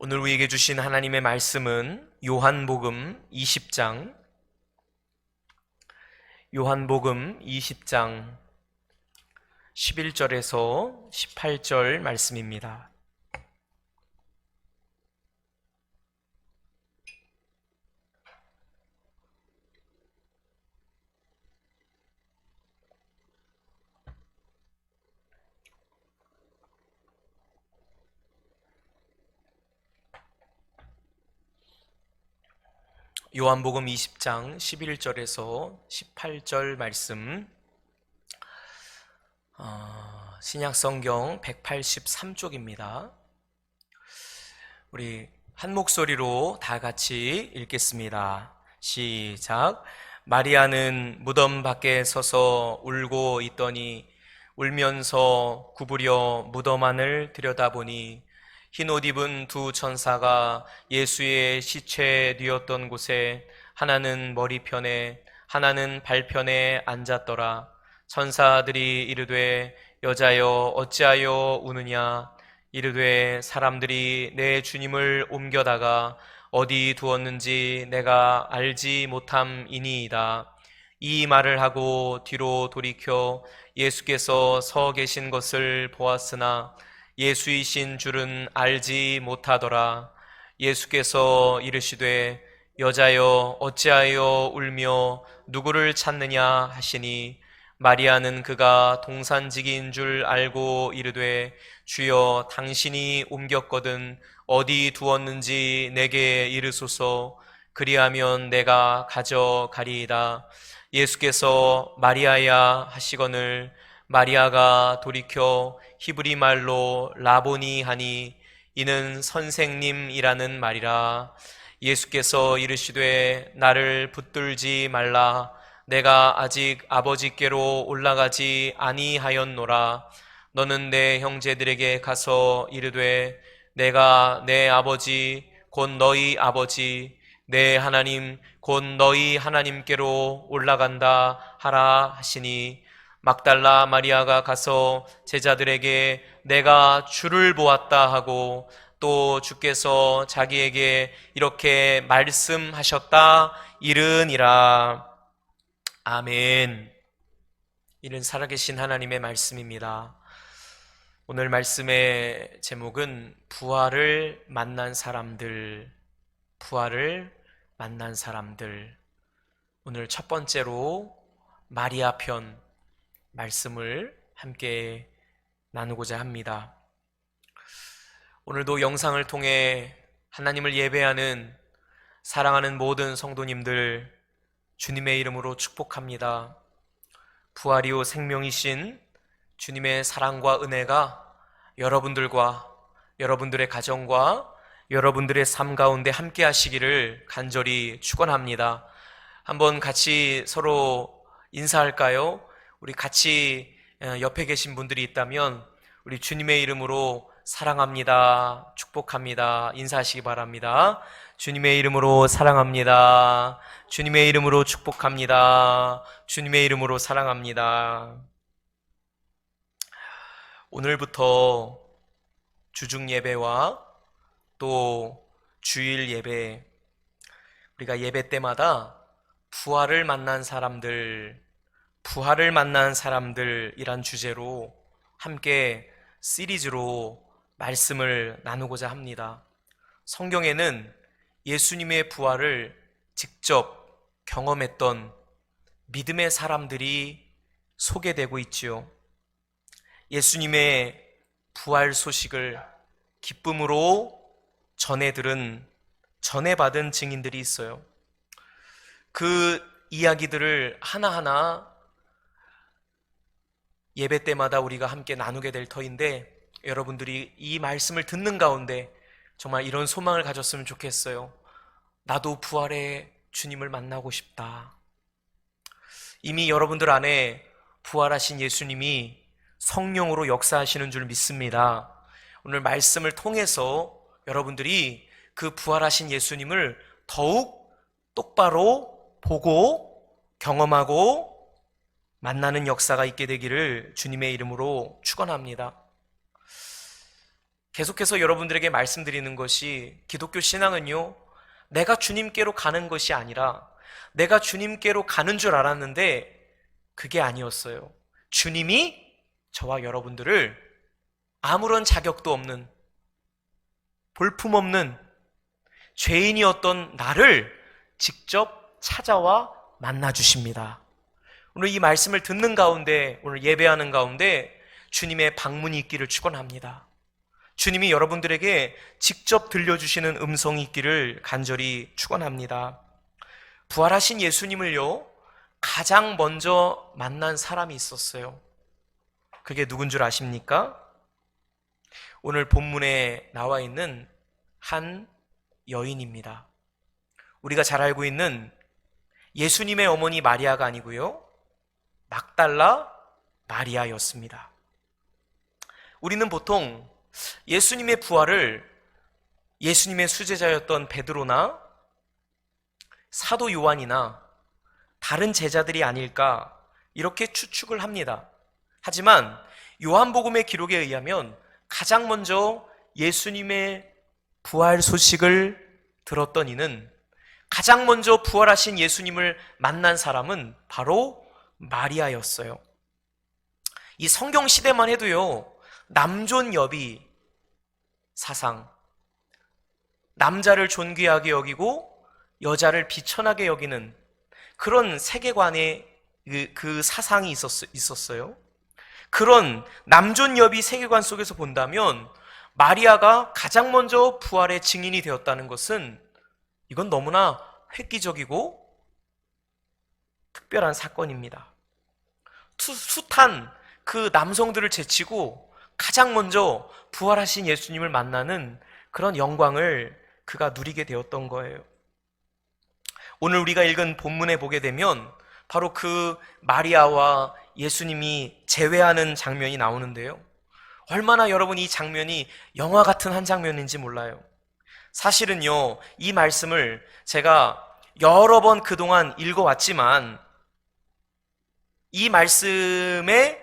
오늘 우리에게 주신 하나님의 말씀은 요한복음 20장 11절에서 18절 말씀입니다. 요한복음 20장 11절에서 18절 말씀, 신약성경 183쪽입니다. 우리 한 목소리로 다 같이 읽겠습니다. 시작. 마리아는 무덤 밖에 서서 울고 있더니 울면서 구부려 무덤 안을 들여다보니 흰옷 입은 두 천사가 예수의 시체 뉘었던 곳에 하나는 머리편에 하나는 발편에 앉았더라. 천사들이 이르되 여자여 어찌하여 우느냐. 이르되 사람들이 내 주님을 옮겨다가 어디 두었는지 내가 알지 못함이니이다. 이 말을 하고 뒤로 돌이켜 예수께서 서 계신 것을 보았으나 예수이신 줄은 알지 못하더라. 예수께서 이르시되 여자여 어찌하여 울며 누구를 찾느냐 하시니 마리아는 그가 동산직인 줄 알고 이르되 주여 당신이 옮겼거든 어디 두었는지 내게 이르소서. 그리하면 내가 가져가리이다. 예수께서 마리아야 하시거늘 마리아가 돌이켜 히브리 말로 라보니 하니 이는 선생님이라는 말이라. 예수께서 이르시되 나를 붙들지 말라. 내가 아직 아버지께로 올라가지 아니하였노라. 너는 내 형제들에게 가서 이르되 내가 내 아버지 곧 너희 아버지 내 하나님 곧 너희 하나님께로 올라간다 하라 하시니 막달라 마리아가 가서 제자들에게 내가 주를 보았다 하고 또 주께서 자기에게 이렇게 말씀하셨다 이르니라. 아멘. 이는 살아계신 하나님의 말씀입니다. 오늘 말씀의 제목은 부활을 만난 사람들, 부활을 만난 사람들. 오늘 첫 번째로 마리아 편 말씀을 함께 나누고자 합니다. 오늘도 영상을 통해 하나님을 예배하는 사랑하는 모든 성도님들 주님의 이름으로 축복합니다. 부활이요 생명이신 주님의 사랑과 은혜가 여러분들과 여러분들의 가정과 여러분들의 삶 가운데 함께 하시기를 간절히 축원합니다. 한번 같이 서로 인사할까요? 우리 같이 옆에 계신 분들이 있다면 우리 주님의 이름으로 사랑합니다, 축복합니다 인사하시기 바랍니다. 주님의 이름으로 사랑합니다. 주님의 이름으로 축복합니다. 주님의 이름으로 사랑합니다. 오늘부터 주중 예배와 또 주일 예배, 우리가 예배 때마다 부활을 만난 사람들, 부활을 만난 사람들이란 주제로 함께 시리즈로 말씀을 나누고자 합니다. 성경에는 예수님의 부활을 직접 경험했던 믿음의 사람들이 소개되고 있지요. 예수님의 부활 소식을 기쁨으로 전해받은 증인들이 있어요. 그 이야기들을 하나하나 예배 때마다 우리가 함께 나누게 될 터인데, 여러분들이 이 말씀을 듣는 가운데 정말 이런 소망을 가졌으면 좋겠어요. 나도 부활의 주님을 만나고 싶다. 이미 여러분들 안에 부활하신 예수님이 성령으로 역사하시는 줄 믿습니다. 오늘 말씀을 통해서 여러분들이 그 부활하신 예수님을 더욱 똑바로 보고 경험하고 만나는 역사가 있게 되기를 주님의 이름으로 축원합니다. 계속해서 여러분들에게 말씀드리는 것이 기독교 신앙은요, 내가 주님께로 가는 것이 아니라 내가 주님께로 가는 줄 알았는데 그게 아니었어요. 주님이 저와 여러분들을 아무런 자격도 없는, 볼품없는 죄인이었던 나를 직접 찾아와 만나주십니다. 오늘 이 말씀을 듣는 가운데, 오늘 예배하는 가운데 주님의 방문이 있기를 축원합니다. 주님이 여러분들에게 직접 들려주시는 음성이 있기를 간절히 축원합니다. 부활하신 예수님을요, 가장 먼저 만난 사람이 있었어요. 그게 누군 줄 아십니까? 오늘 본문에 나와 있는 한 여인입니다. 우리가 잘 알고 있는 예수님의 어머니 마리아가 아니고요, 막달라 마리아였습니다. 우리는 보통 예수님의 부활을 예수님의 수제자였던 베드로나 사도 요한이나 다른 제자들이 아닐까 이렇게 추측을 합니다. 하지만 요한복음의 기록에 의하면 가장 먼저 예수님의 부활 소식을 들었던 이는, 가장 먼저 부활하신 예수님을 만난 사람은 바로 마리아였어요. 이 성경 시대만 해도요, 남존여비 사상, 남자를 존귀하게 여기고 여자를 비천하게 여기는 그런 세계관의 그 사상이 있었어요. 그런 남존여비 세계관 속에서 본다면 마리아가 가장 먼저 부활의 증인이 되었다는 것은 이건 너무나 획기적이고 특별한 사건입니다. 숱한 그 남성들을 제치고 가장 먼저 부활하신 예수님을 만나는 그런 영광을 그가 누리게 되었던 거예요. 오늘 우리가 읽은 본문에 보게 되면 바로 그 마리아와 예수님이 재회하는 장면이 나오는데요, 얼마나 여러분 이 장면이 영화 같은 한 장면인지 몰라요. 사실은요, 이 말씀을 제가 여러 번 그동안 읽어왔지만 이 말씀에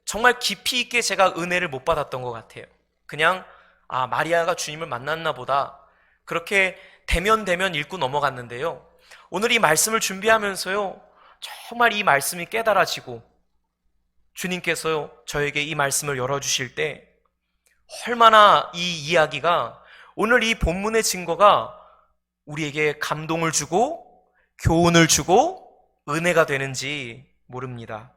정말 깊이 있게 제가 은혜를 못 받았던 것 같아요. 그냥 마리아가 주님을 만났나 보다, 그렇게 대면 읽고 넘어갔는데요, 오늘 이 말씀을 준비하면서요, 정말 이 말씀이 깨달아지고 주님께서요, 저에게 이 말씀을 열어주실 때 얼마나 이 이야기가, 오늘 이 본문의 증거가 우리에게 감동을 주고 교훈을 주고 은혜가 되는지 모릅니다.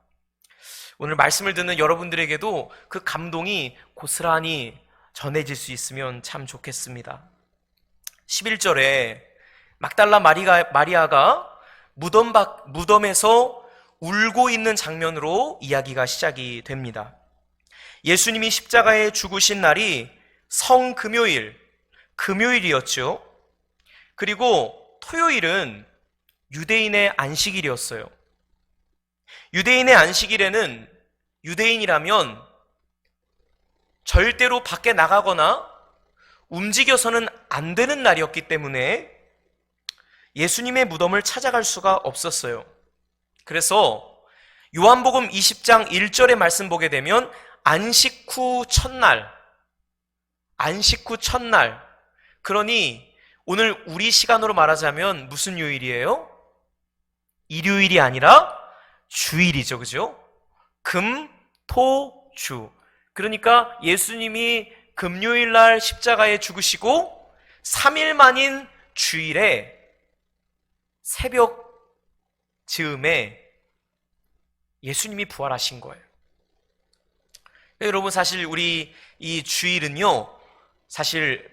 오늘 말씀을 듣는 여러분들에게도 그 감동이 고스란히 전해질 수 있으면 참 좋겠습니다. 11절에 막달라 마리아가 무덤에서 울고 있는 장면으로 이야기가 시작이 됩니다. 예수님이 십자가에 죽으신 날이 성금요일, 금요일이었죠. 그리고 토요일은 유대인의 안식일이었어요. 유대인의 안식일에는 유대인이라면 절대로 밖에 나가거나 움직여서는 안 되는 날이었기 때문에 예수님의 무덤을 찾아갈 수가 없었어요. 그래서 요한복음 20장 1절의 말씀 보게 되면 안식 후 첫날, 그러니 오늘 우리 시간으로 말하자면 무슨 요일이에요? 일요일이 아니라 주일이죠. 그죠? 금, 토, 주. 그러니까 예수님이 금요일 날 십자가에 죽으시고 3일 만인 주일에 새벽 즈음에 예수님이 부활하신 거예요. 여러분, 사실 우리 이 주일은요, 사실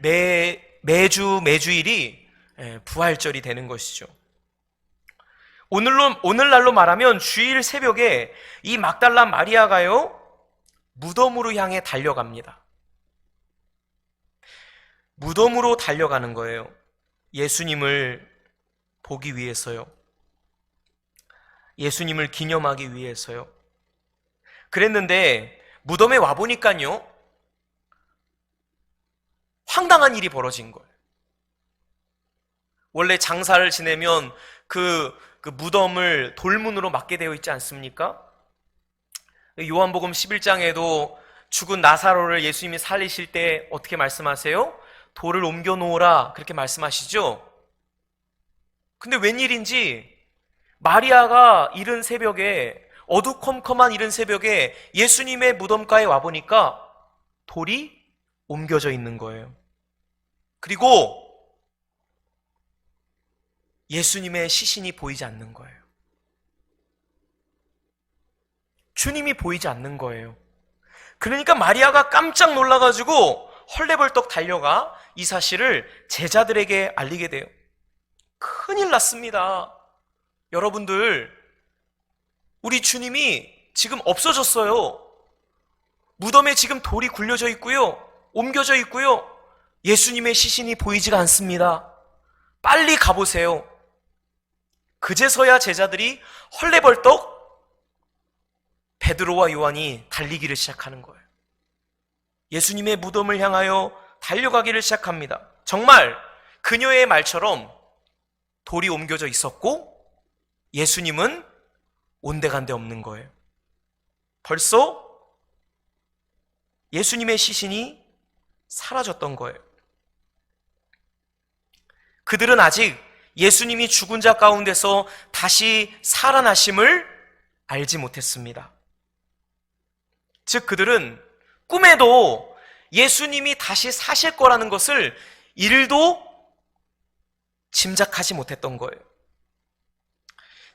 매주일이 부활절이 되는 것이죠. 오늘날로 말하면 주일 새벽에 이 막달라 마리아가요, 무덤으로 향해 달려갑니다. 무덤으로 달려가는 거예요. 예수님을 보기 위해서요. 예수님을 기념하기 위해서요. 그랬는데 무덤에 와보니까요, 황당한 일이 벌어진 거예요. 원래 장사를 지내면 그 무덤을 돌문으로 막게 되어 있지 않습니까? 요한복음 11장에도 죽은 나사로를 예수님이 살리실 때 어떻게 말씀하세요? 돌을 옮겨 놓으라 그렇게 말씀하시죠? 근데 웬일인지 마리아가 이른 새벽에, 어두컴컴한 이른 새벽에 예수님의 무덤가에 와보니까 돌이 옮겨져 있는 거예요. 그리고 예수님의 시신이 보이지 않는 거예요. 주님이 보이지 않는 거예요. 그러니까 마리아가 깜짝 놀라가지고 헐레벌떡 달려가 이 사실을 제자들에게 알리게 돼요. 큰일 났습니다. 여러분들, 우리 주님이 지금 없어졌어요. 무덤에 지금 돌이 굴려져 있고요. 옮겨져 있고요. 예수님의 시신이 보이지가 않습니다. 빨리 가보세요. 그제서야 제자들이 헐레벌떡 베드로와 요한이 달리기를 시작하는 거예요. 예수님의 무덤을 향하여 달려가기를 시작합니다. 정말 그녀의 말처럼 돌이 옮겨져 있었고 예수님은 온데간데 없는 거예요. 벌써 예수님의 시신이 사라졌던 거예요. 그들은 아직 예수님이 죽은 자 가운데서 다시 살아나심을 알지 못했습니다. 즉 그들은 꿈에도 예수님이 다시 사실 거라는 것을 일도 짐작하지 못했던 거예요.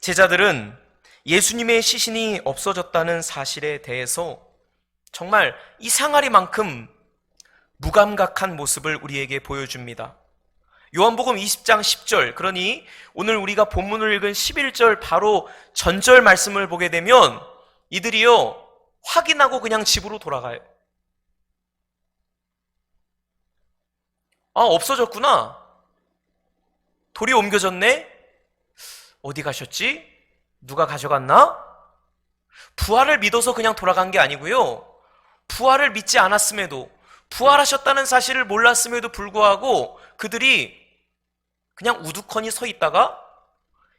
제자들은 예수님의 시신이 없어졌다는 사실에 대해서 정말 이상하리만큼 무감각한 모습을 우리에게 보여줍니다. 요한복음 20장 10절, 그러니 오늘 우리가 본문을 읽은 11절 바로 전절 말씀을 보게 되면 이들이요 확인하고 그냥 집으로 돌아가요. 아, 없어졌구나. 돌이 옮겨졌네. 어디 가셨지? 누가 가져갔나? 부활을 믿어서 그냥 돌아간 게 아니고요, 부활을 믿지 않았음에도, 부활하셨다는 사실을 몰랐음에도 불구하고 그들이 그냥 우두커니 서 있다가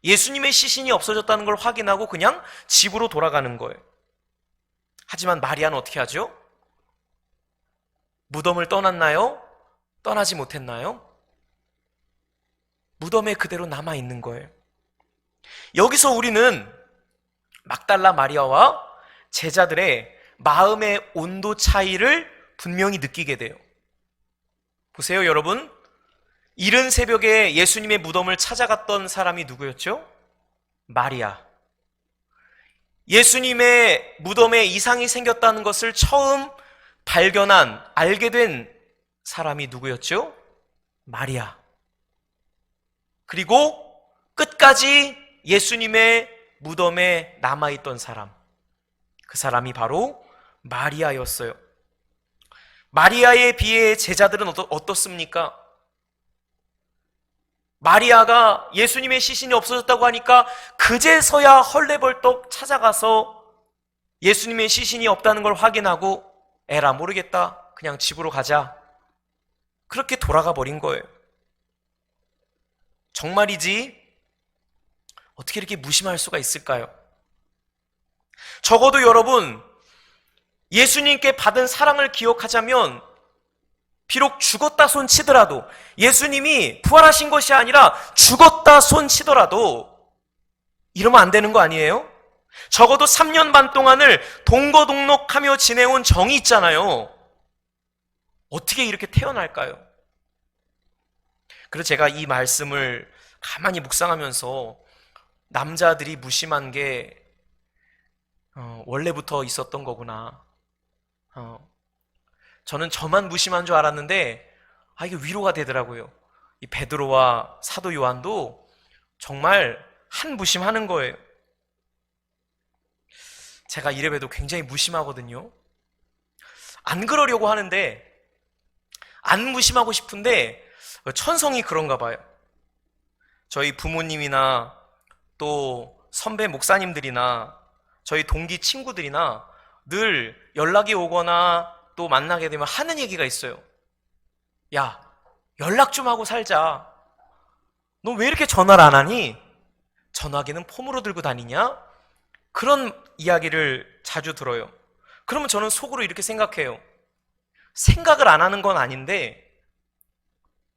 예수님의 시신이 없어졌다는 걸 확인하고 그냥 집으로 돌아가는 거예요. 하지만 마리아는 어떻게 하죠? 무덤을 떠났나요? 떠나지 못했나요? 무덤에 그대로 남아있는 거예요. 여기서 우리는 막달라 마리아와 제자들의 마음의 온도 차이를 분명히 느끼게 돼요. 보세요, 여러분. 이른 새벽에 예수님의 무덤을 찾아갔던 사람이 누구였죠? 마리아. 예수님의 무덤에 이상이 생겼다는 것을 처음 발견한, 알게 된 사람이 누구였죠? 마리아. 그리고 끝까지 예수님의 무덤에 남아있던 사람, 그 사람이 바로 마리아였어요. 마리아에 비해 제자들은 어떻습니까? 마리아가 예수님의 시신이 없어졌다고 하니까 그제서야 헐레벌떡 찾아가서 예수님의 시신이 없다는 걸 확인하고 에라 모르겠다, 그냥 집으로 가자, 그렇게 돌아가 버린 거예요. 정말이지 어떻게 이렇게 무심할 수가 있을까요? 적어도 여러분, 예수님께 받은 사랑을 기억하자면 비록 죽었다 손 치더라도, 예수님이 부활하신 것이 아니라 죽었다 손 치더라도 이러면 안 되는 거 아니에요? 적어도 3년 반 동안을 동거동록하며 지내온 정이 있잖아요. 어떻게 이렇게 태어날까요? 그래서 제가 이 말씀을 가만히 묵상하면서 남자들이 무심한 게 원래부터 있었던 거구나. 저는 저만 무심한 줄 알았는데 이게 위로가 되더라고요. 이 베드로와 사도 요한도 정말 한 무심하는 거예요. 제가 이래봬도 굉장히 무심하거든요. 안 그러려고 하는데, 안 무심하고 싶은데 천성이 그런가 봐요. 저희 부모님이나 또 선배 목사님들이나 저희 동기 친구들이나 늘 연락이 오거나 또 만나게 되면 하는 얘기가 있어요. 야, 연락 좀 하고 살자. 너 왜 이렇게 전화를 안 하니? 전화기는 폼으로 들고 다니냐? 그런 이야기를 자주 들어요. 그러면 저는 속으로 이렇게 생각해요. 생각을 안 하는 건 아닌데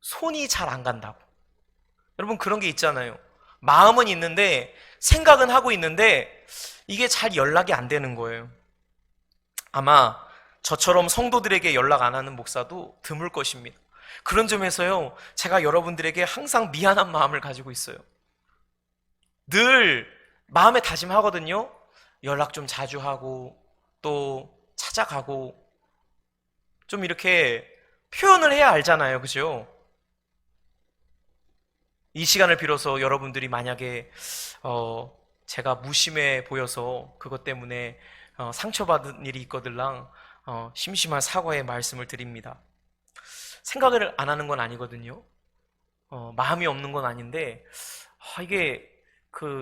손이 잘 안 간다고. 여러분 그런 게 있잖아요. 마음은 있는데 생각은 하고 있는데 이게 잘 연락이 안 되는 거예요. 아마 저처럼 성도들에게 연락 안 하는 목사도 드물 것입니다. 그런 점에서요, 제가 여러분들에게 항상 미안한 마음을 가지고 있어요. 늘 마음에 다짐하거든요. 연락 좀 자주 하고 또 찾아가고 좀 이렇게 표현을 해야 알잖아요. 그죠? 이 시간을 빌어서 여러분들이 만약에 제가 무심해 보여서 그것 때문에 상처받은 일이 있거들랑 심심한 사과의 말씀을 드립니다. 생각을 안 하는 건 아니거든요. 마음이 없는 건 아닌데 이게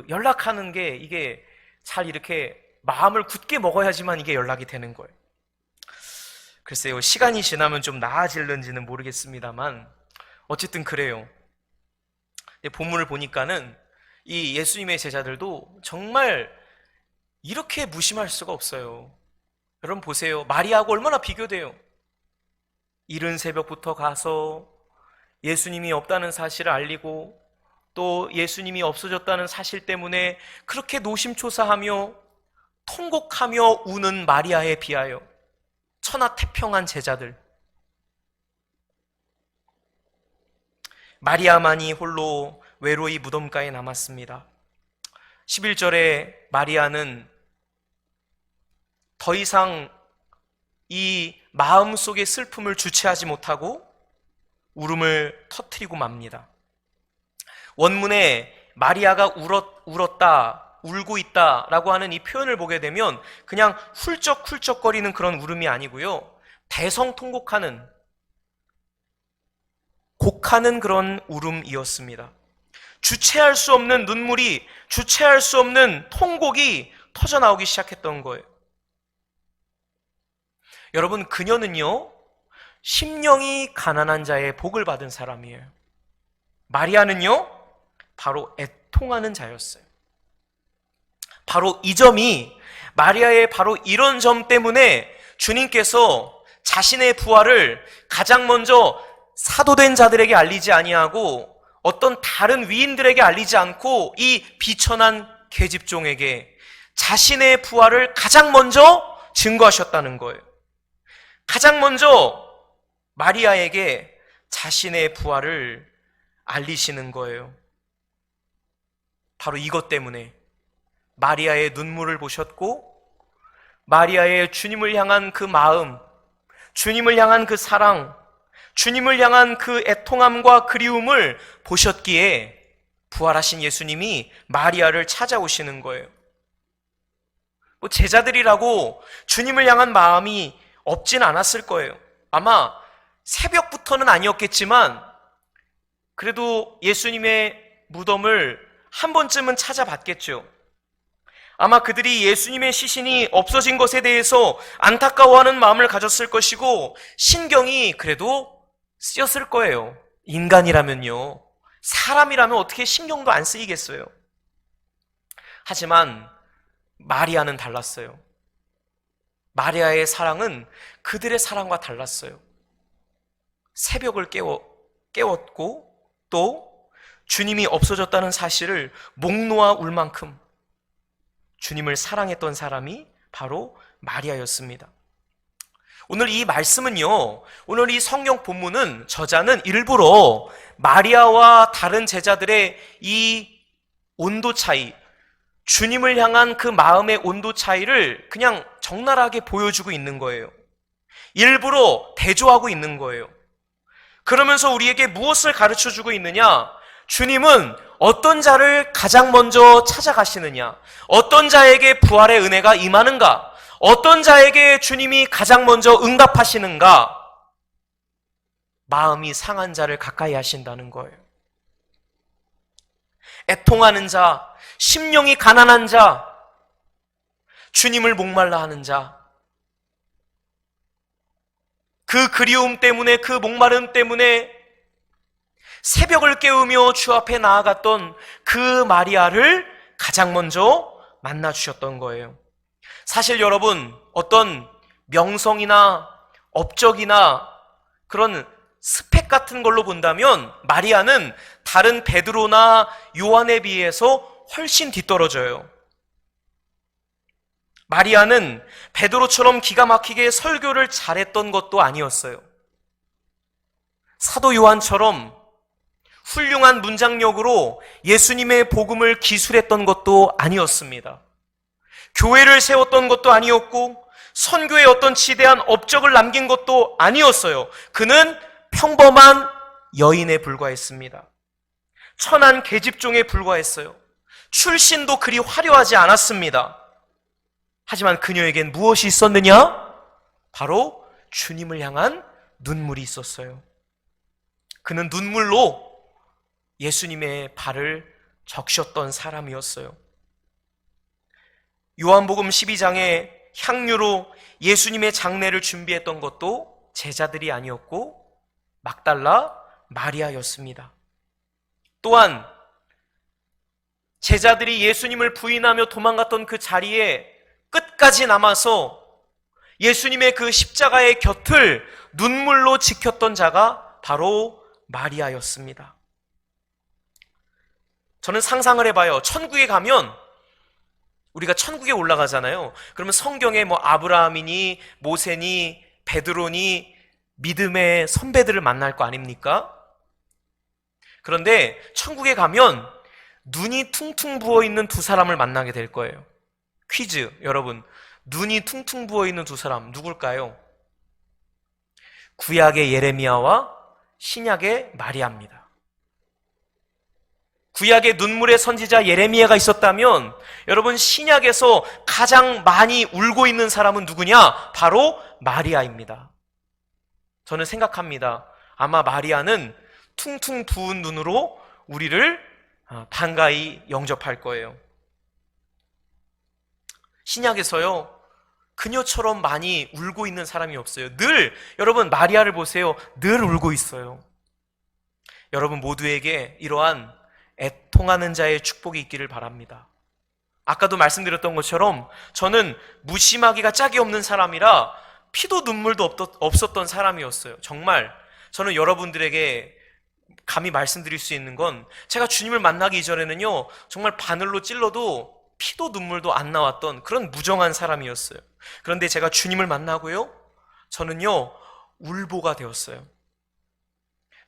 연락하는 게 이게 잘 이렇게 마음을 굳게 먹어야지만 이게 연락이 되는 거예요. 글쎄요, 시간이 지나면 좀 나아질는지는 모르겠습니다만 어쨌든 그래요. 본문을 보니까는 이 예수님의 제자들도 정말 이렇게 무심할 수가 없어요. 여러분 보세요. 마리아하고 얼마나 비교돼요. 이른 새벽부터 가서 예수님이 없다는 사실을 알리고 또 예수님이 없어졌다는 사실 때문에 그렇게 노심초사하며 통곡하며 우는 마리아에 비하여 천하태평한 제자들, 마리아만이 홀로 외로이 무덤가에 남았습니다. 11절에 마리아는 더 이상 이 마음속의 슬픔을 주체하지 못하고 울음을 터뜨리고 맙니다. 원문에 마리아가 울었다, 울고 있다라고 하는 이 표현을 보게 되면 그냥 훌쩍훌쩍거리는 그런 울음이 아니고요, 대성통곡하는, 곡하는 그런 울음이었습니다. 주체할 수 없는 눈물이, 주체할 수 없는 통곡이 터져나오기 시작했던 거예요. 여러분, 그녀는요, 심령이 가난한 자의 복을 받은 사람이에요. 마리아는요, 바로 애통하는 자였어요. 바로 이 점이, 마리아의 바로 이런 점 때문에 주님께서 자신의 부활을 가장 먼저 사도된 자들에게 알리지 아니하고 어떤 다른 위인들에게 알리지 않고 이 비천한 계집종에게 자신의 부활을 가장 먼저 증거하셨다는 거예요. 가장 먼저 마리아에게 자신의 부활을 알리시는 거예요. 바로 이것 때문에 마리아의 눈물을 보셨고 마리아의 주님을 향한 그 마음, 주님을 향한 그 사랑, 주님을 향한 그 애통함과 그리움을 보셨기에 부활하신 예수님이 마리아를 찾아오시는 거예요. 제자들이라고 주님을 향한 마음이 없진 않았을 거예요. 아마 새벽부터는 아니었겠지만 그래도 예수님의 무덤을 한 번쯤은 찾아봤겠죠. 아마 그들이 예수님의 시신이 없어진 것에 대해서 안타까워하는 마음을 가졌을 것이고 신경이 그래도 쓰였을 거예요. 인간이라면요, 사람이라면 어떻게 신경도 안 쓰이겠어요. 하지만 마리아는 달랐어요. 마리아의 사랑은 그들의 사랑과 달랐어요. 새벽을 깨웠고 또 주님이 없어졌다는 사실을 목 놓아 울 만큼 주님을 사랑했던 사람이 바로 마리아였습니다. 오늘 이 말씀은요, 오늘 이 성경 본문은 저자는 일부러 마리아와 다른 제자들의 이 온도 차이, 주님을 향한 그 마음의 온도 차이를 그냥 적나라하게 보여주고 있는 거예요. 일부러 대조하고 있는 거예요. 그러면서 우리에게 무엇을 가르쳐주고 있느냐? 주님은 어떤 자를 가장 먼저 찾아가시느냐? 어떤 자에게 부활의 은혜가 임하는가? 어떤 자에게 주님이 가장 먼저 응답하시는가? 마음이 상한 자를 가까이 하신다는 거예요. 애통하는 자, 심령이 가난한 자, 주님을 목말라 하는 자, 그 그리움 때문에, 그 목마름 때문에 새벽을 깨우며 주 앞에 나아갔던 그 마리아를 가장 먼저 만나주셨던 거예요. 사실 여러분, 어떤 명성이나 업적이나 그런 스펙 같은 걸로 본다면 마리아는 다른 베드로나 요한에 비해서 훨씬 뒤떨어져요. 마리아는 베드로처럼 기가 막히게 설교를 잘했던 것도 아니었어요. 사도 요한처럼 훌륭한 문장력으로 예수님의 복음을 기술했던 것도 아니었습니다. 교회를 세웠던 것도 아니었고 선교에 어떤 지대한 업적을 남긴 것도 아니었어요. 그는 평범한 여인에 불과했습니다. 천한 계집종에 불과했어요. 출신도 그리 화려하지 않았습니다. 하지만 그녀에겐 무엇이 있었느냐? 바로 주님을 향한 눈물이 있었어요. 그는 눈물로 예수님의 발을 적셨던 사람이었어요. 요한복음 12장에 향유로 예수님의 장례를 준비했던 것도 제자들이 아니었고 막달라 마리아였습니다. 또한 제자들이 예수님을 부인하며 도망갔던 그 자리에 끝까지 남아서 예수님의 그 십자가의 곁을 눈물로 지켰던 자가 바로 마리아였습니다. 저는 상상을 해봐요. 천국에 가면 우리가 천국에 올라가잖아요. 그러면 성경에 뭐 아브라함이니 모세니 베드로니 믿음의 선배들을 만날 거 아닙니까? 그런데 천국에 가면 눈이 퉁퉁 부어있는 두 사람을 만나게 될 거예요. 퀴즈, 여러분. 눈이 퉁퉁 부어있는 두 사람 누굴까요? 구약의 예레미야와 신약의 마리아입니다. 구약의 눈물의 선지자 예레미야가 있었다면 여러분 신약에서 가장 많이 울고 있는 사람은 누구냐? 바로 마리아입니다. 저는 생각합니다. 아마 마리아는 퉁퉁 부은 눈으로 우리를 반가이 영접할 거예요. 신약에서요 그녀처럼 많이 울고 있는 사람이 없어요. 늘 여러분 마리아를 보세요. 늘 울고 있어요. 여러분 모두에게 이러한 애통하는 자의 축복이 있기를 바랍니다. 아까도 말씀드렸던 것처럼 저는 무심하기가 짝이 없는 사람이라 피도 눈물도 없었던 사람이었어요. 정말 저는 여러분들에게 감히 말씀드릴 수 있는 건 제가 주님을 만나기 이전에는요 정말 바늘로 찔러도 피도 눈물도 안 나왔던 그런 무정한 사람이었어요. 그런데 제가 주님을 만나고요 저는요 울보가 되었어요.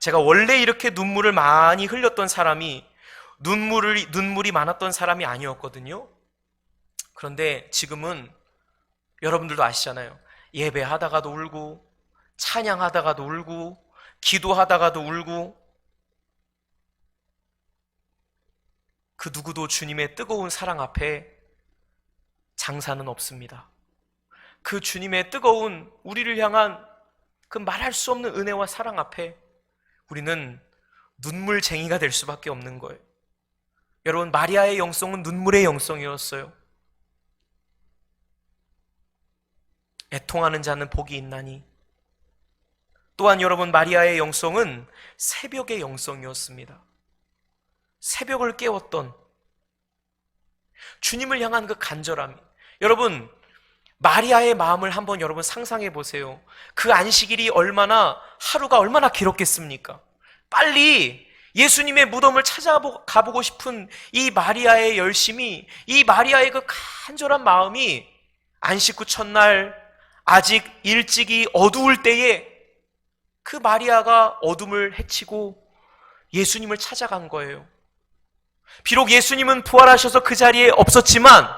제가 원래 이렇게 눈물을 많이 흘렸던 사람이 눈물이 많았던 사람이 아니었거든요. 그런데 지금은 여러분들도 아시잖아요. 예배하다가도 울고 찬양하다가도 울고 기도하다가도 울고 그 누구도 주님의 뜨거운 사랑 앞에 장사는 없습니다. 그 주님의 뜨거운 우리를 향한 그 말할 수 없는 은혜와 사랑 앞에 우리는 눈물쟁이가 될 수밖에 없는 거예요. 여러분 마리아의 영성은 눈물의 영성이었어요. 애통하는 자는 복이 있나니. 또한 여러분 마리아의 영성은 새벽의 영성이었습니다. 새벽을 깨웠던 주님을 향한 그 간절함. 여러분 마리아의 마음을 한번 여러분 상상해 보세요. 그 안식일이 하루가 얼마나 길었겠습니까? 빨리 예수님의 무덤을 찾아가보고 싶은 이 마리아의 열심이, 이 마리아의 그 간절한 마음이 안식 후 첫날 아직 일찍이 어두울 때에 그 마리아가 어둠을 헤치고 예수님을 찾아간 거예요. 비록 예수님은 부활하셔서 그 자리에 없었지만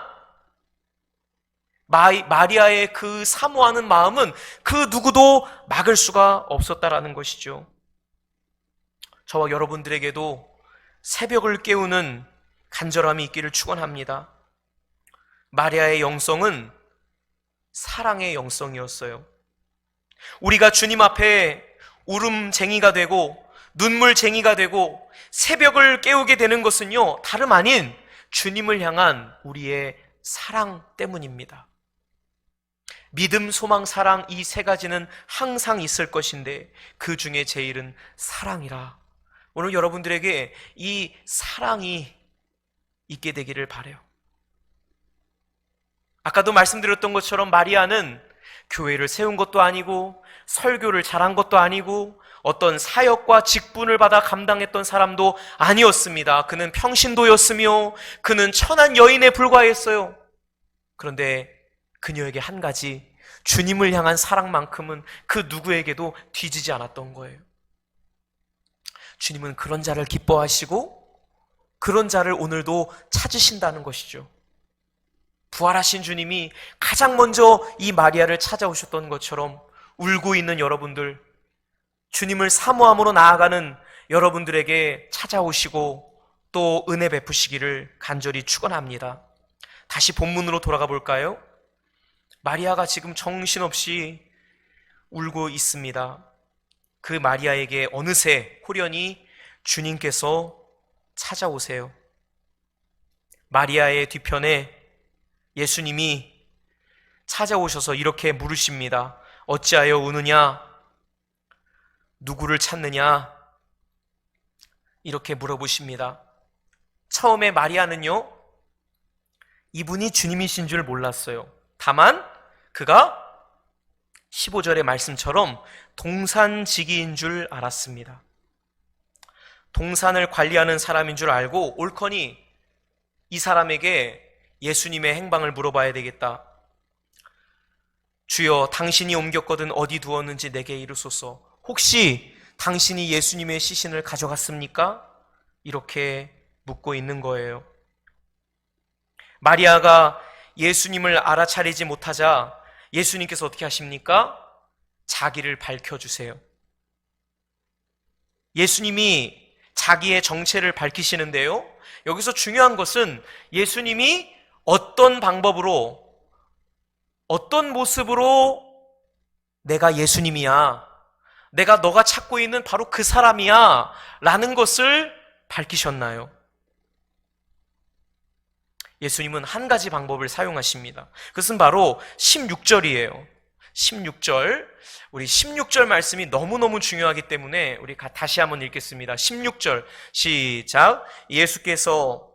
마리아의 그 사모하는 마음은 그 누구도 막을 수가 없었다라는 것이죠. 저와 여러분들에게도 새벽을 깨우는 간절함이 있기를 축원합니다. 마리아의 영성은 사랑의 영성이었어요. 우리가 주님 앞에 울음쟁이가 되고 눈물쟁이가 되고 새벽을 깨우게 되는 것은요 다름 아닌 주님을 향한 우리의 사랑 때문입니다. 믿음, 소망, 사랑 이 세 가지는 항상 있을 것인데 그 중에 제일은 사랑이라. 오늘 여러분들에게 이 사랑이 있게 되기를 바라요. 아까도 말씀드렸던 것처럼 마리아는 교회를 세운 것도 아니고 설교를 잘한 것도 아니고 어떤 사역과 직분을 받아 감당했던 사람도 아니었습니다. 그는 평신도였으며 그는 천한 여인에 불과했어요. 그런데 그녀에게 한 가지, 주님을 향한 사랑만큼은 그 누구에게도 뒤지지 않았던 거예요. 주님은 그런 자를 기뻐하시고 그런 자를 오늘도 찾으신다는 것이죠. 부활하신 주님이 가장 먼저 이 마리아를 찾아오셨던 것처럼 울고 있는 여러분들, 주님을 사모함으로 나아가는 여러분들에게 찾아오시고 또 은혜 베푸시기를 간절히 축원합니다. 다시 본문으로 돌아가 볼까요? 마리아가 지금 정신없이 울고 있습니다. 그 마리아에게 어느새 호련히 주님께서 찾아오세요. 마리아의 뒤편에 예수님이 찾아오셔서 이렇게 물으십니다. 어찌하여 우느냐? 누구를 찾느냐? 이렇게 물어보십니다. 처음에 마리아는요, 이분이 주님이신 줄 몰랐어요. 다만 그가 15절의 말씀처럼 동산지기인 줄 알았습니다. 동산을 관리하는 사람인 줄 알고 옳거니 이 사람에게 예수님의 행방을 물어봐야 되겠다. 주여, 당신이 옮겼거든 어디 두었는지 내게 이르소서. 혹시 당신이 예수님의 시신을 가져갔습니까? 이렇게 묻고 있는 거예요. 마리아가 예수님을 알아차리지 못하자 예수님께서 어떻게 하십니까? 자기를 밝혀주세요. 예수님이 자기의 정체를 밝히시는데요, 여기서 중요한 것은 예수님이 어떤 방법으로, 어떤 모습으로 내가 예수님이야, 내가 너가 찾고 있는 바로 그 사람이야 라는 것을 밝히셨나요? 예수님은 한 가지 방법을 사용하십니다. 그것은 바로 16절이에요. 16절, 우리 16절 말씀이 너무너무 중요하기 때문에 우리 다시 한번 읽겠습니다. 16절 시작. 예수께서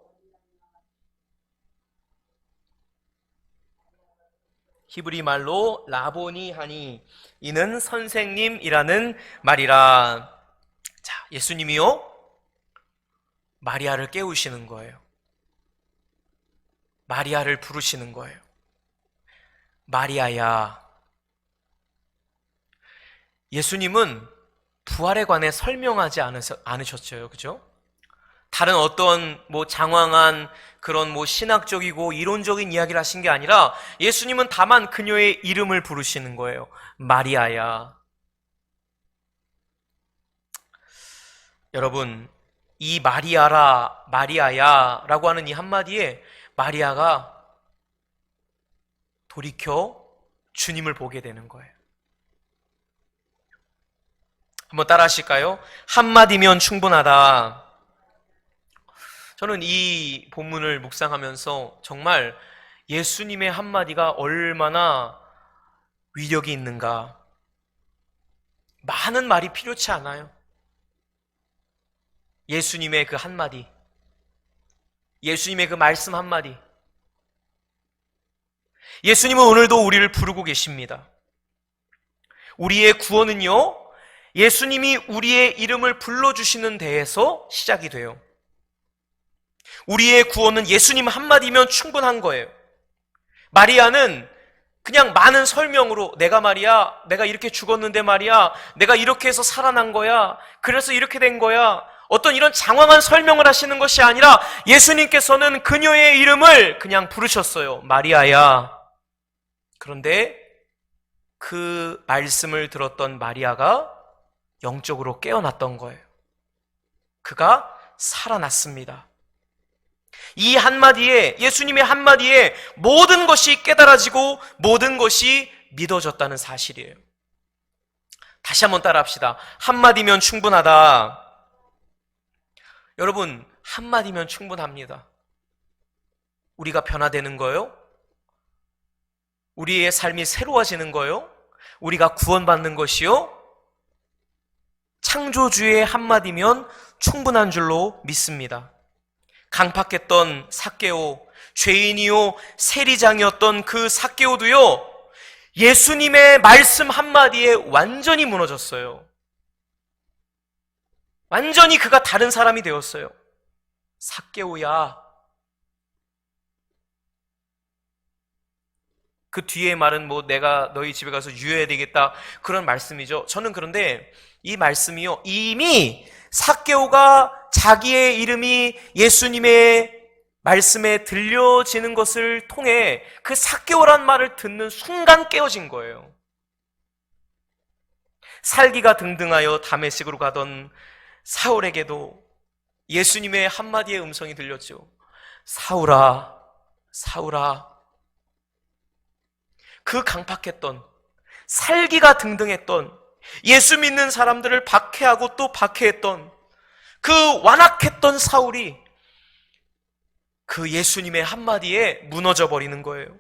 히브리 말로 라보니 하니 이는 선생님이라는 말이라. 자, 예수님이요, 마리아를 깨우시는 거예요. 마리아를 부르시는 거예요. 마리아야. 예수님은 부활에 관해 설명하지 않으셨죠. 그죠? 다른 어떤 장황한 그런 신학적이고 이론적인 이야기를 하신 게 아니라 예수님은 다만 그녀의 이름을 부르시는 거예요. 마리아야. 여러분, 이 마리아야 라고 하는 이 한마디에 마리아가 돌이켜 주님을 보게 되는 거예요. 한번 따라 하실까요? 한마디면 충분하다. 저는 이 본문을 묵상하면서 정말 예수님의 한마디가 얼마나 위력이 있는가. 많은 말이 필요치 않아요. 예수님의 그 한마디, 예수님의 그 말씀 한마디. 예수님은 오늘도 우리를 부르고 계십니다. 우리의 구원은요, 예수님이 우리의 이름을 불러주시는 데에서 시작이 돼요. 우리의 구원은 예수님 한마디면 충분한 거예요. 마리아는 그냥 많은 설명으로 내가 이렇게 죽었는데 말이야, 내가 이렇게 해서 살아난 거야, 그래서 이렇게 된 거야, 어떤 이런 장황한 설명을 하시는 것이 아니라 예수님께서는 그녀의 이름을 그냥 부르셨어요. 마리아야. 그런데 그 말씀을 들었던 마리아가 영적으로 깨어났던 거예요. 그가 살아났습니다. 이 한마디에, 예수님의 한마디에 모든 것이 깨달아지고 모든 것이 믿어졌다는 사실이에요. 다시 한번 따라합시다. 한마디면 충분하다. 여러분, 한마디면 충분합니다. 우리가 변화되는 거요? 우리의 삶이 새로워지는 거요? 우리가 구원받는 것이요? 창조주의 한마디면 충분한 줄로 믿습니다. 강팍했던 삭개오, 죄인이요 세리장이었던 그 삭개오도요, 예수님의 말씀 한마디에 완전히 무너졌어요. 완전히 그가 다른 사람이 되었어요. 삭개오야. 그 뒤에 말은 뭐 내가 너희 집에 가서 유해야 되겠다 그런 말씀이죠. 저는 그런데 이 말씀이요, 이미 삭개오가 자기의 이름이 예수님의 말씀에 들려지는 것을 통해 그 삭개오란 말을 듣는 순간 깨어진 거예요. 살기가 등등하여 다메섹으로 가던 사울에게도 예수님의 한마디의 음성이 들렸죠. 사울아, 사울아. 그 강팍했던, 살기가 등등했던, 예수 믿는 사람들을 박해하고 또 박해했던 그 완악했던 사울이 그 예수님의 한마디에 무너져 버리는 거예요.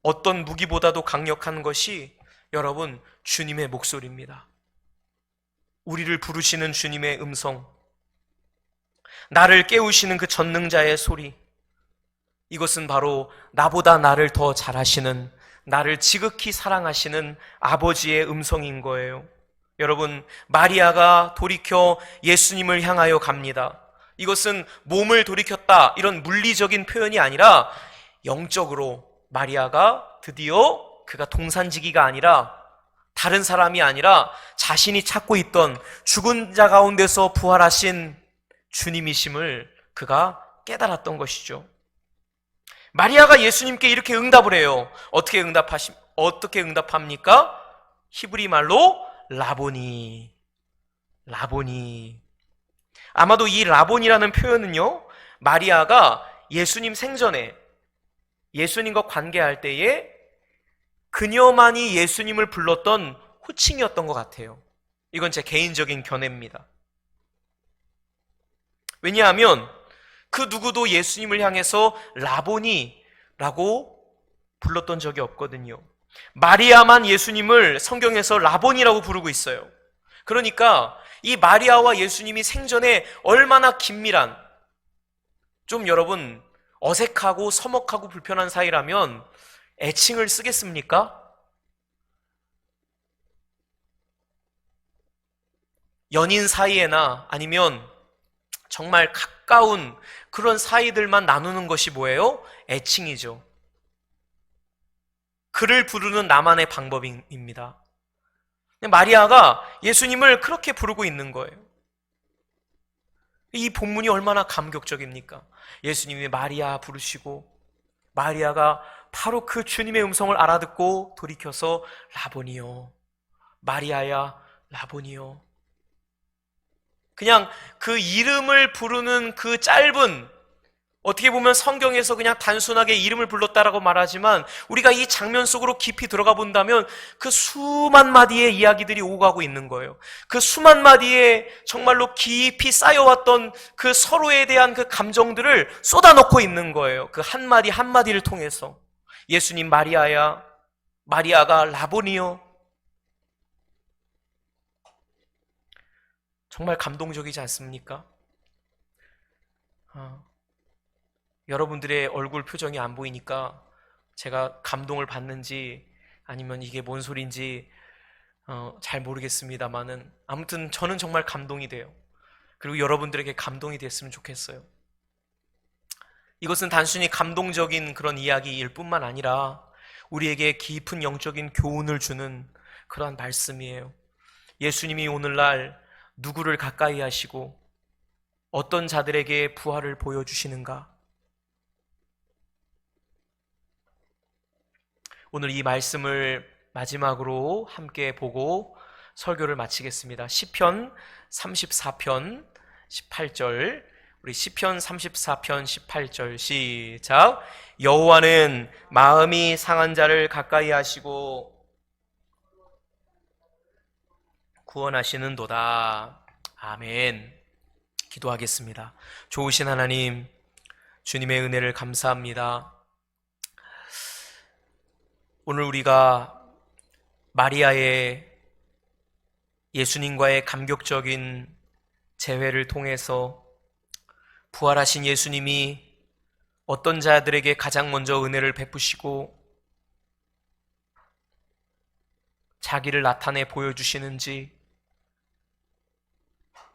어떤 무기보다도 강력한 것이 여러분, 주님의 목소리입니다. 우리를 부르시는 주님의 음성, 나를 깨우시는 그 전능자의 소리, 이것은 바로 나보다 나를 더 잘 아시는, 나를 지극히 사랑하시는 아버지의 음성인 거예요. 여러분, 마리아가 돌이켜 예수님을 향하여 갑니다. 이것은 몸을 돌이켰다, 이런 물리적인 표현이 아니라 영적으로 마리아가 드디어 그가 동산지기가 아니라, 다른 사람이 아니라 자신이 찾고 있던 죽은 자 가운데서 부활하신 주님이심을 그가 깨달았던 것이죠. 마리아가 예수님께 이렇게 응답을 해요. 어떻게 응답합니까? 히브리 말로 라보니. 라보니. 아마도 이 라본이라는 표현은요, 마리아가 예수님 생전에 예수님과 관계할 때에 그녀만이 예수님을 불렀던 호칭이었던 것 같아요. 이건 제 개인적인 견해입니다. 왜냐하면 그 누구도 예수님을 향해서 라보니라고 불렀던 적이 없거든요. 마리아만 예수님을 성경에서 라보니라고 부르고 있어요. 그러니까 이 마리아와 예수님이 생전에 얼마나 긴밀한, 좀 여러분 어색하고 서먹하고 불편한 사이라면 애칭을 쓰겠습니까? 연인 사이에나 아니면 정말 가까운 그런 사이들만 나누는 것이 뭐예요? 애칭이죠. 그를 부르는 나만의 방법입니다. 마리아가 예수님을 그렇게 부르고 있는 거예요. 이 본문이 얼마나 감격적입니까? 예수님이 마리아 부르시고 마리아가 바로 그 주님의 음성을 알아듣고 돌이켜서 라보니요, 마리아야 라보니요. 그냥 그 이름을 부르는 그 짧은, 어떻게 보면 성경에서 그냥 단순하게 이름을 불렀다라고 말하지만 우리가 이 장면 속으로 깊이 들어가 본다면 그 수만 마디의 이야기들이 오가고 있는 거예요. 그 수만 마디의 정말로 깊이 쌓여왔던 그 서로에 대한 그 감정들을 쏟아놓고 있는 거예요. 그 한마디 한마디를 통해서. 예수님 마리아야, 마리아가 라보니요. 정말 감동적이지 않습니까? 여러분들의 얼굴 표정이 안 보이니까 제가 감동을 받는지 아니면 이게 뭔 소리인지 잘 모르겠습니다만은 아무튼 저는 정말 감동이 돼요. 그리고 여러분들에게 감동이 됐으면 좋겠어요. 이것은 단순히 감동적인 그런 이야기일 뿐만 아니라 우리에게 깊은 영적인 교훈을 주는 그러한 말씀이에요. 예수님이 오늘날 누구를 가까이 하시고 어떤 자들에게 부활을 보여주시는가? 오늘 이 말씀을 마지막으로 함께 보고 설교를 마치겠습니다. 시편 34편 18절, 우리 시편 34편 18절 시작. 여호와는 마음이 상한 자를 가까이 하시고 구원하시는도다. 아멘. 기도하겠습니다. 좋으신 하나님, 주님의 은혜를 감사합니다. 오늘 우리가 마리아의 예수님과의 감격적인 재회를 통해서 부활하신 예수님이 어떤 자들에게 가장 먼저 은혜를 베푸시고 자기를 나타내 보여주시는지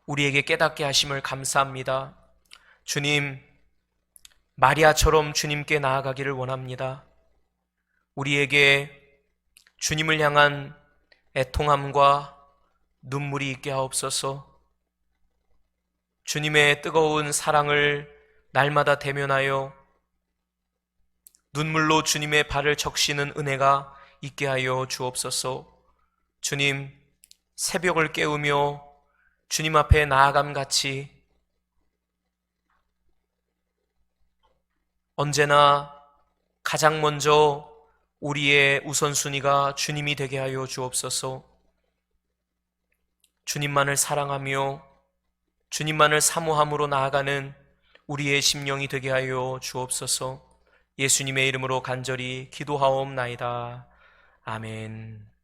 우리에게 깨닫게 하심을 감사합니다. 주님, 마리아처럼 주님께 나아가기를 원합니다. 우리에게 주님을 향한 애통함과 눈물이 있게 하옵소서. 주님의 뜨거운 사랑을 날마다 대면하여 눈물로 주님의 발을 적시는 은혜가 있게 하여 주옵소서. 주님, 새벽을 깨우며 주님 앞에 나아감같이 언제나 가장 먼저 우리의 우선순위가 주님이 되게 하여 주옵소서. 주님만을 사랑하며 주님만을 사모함으로 나아가는 우리의 심령이 되게 하여 주옵소서. 예수님의 이름으로 간절히 기도하옵나이다. 아멘.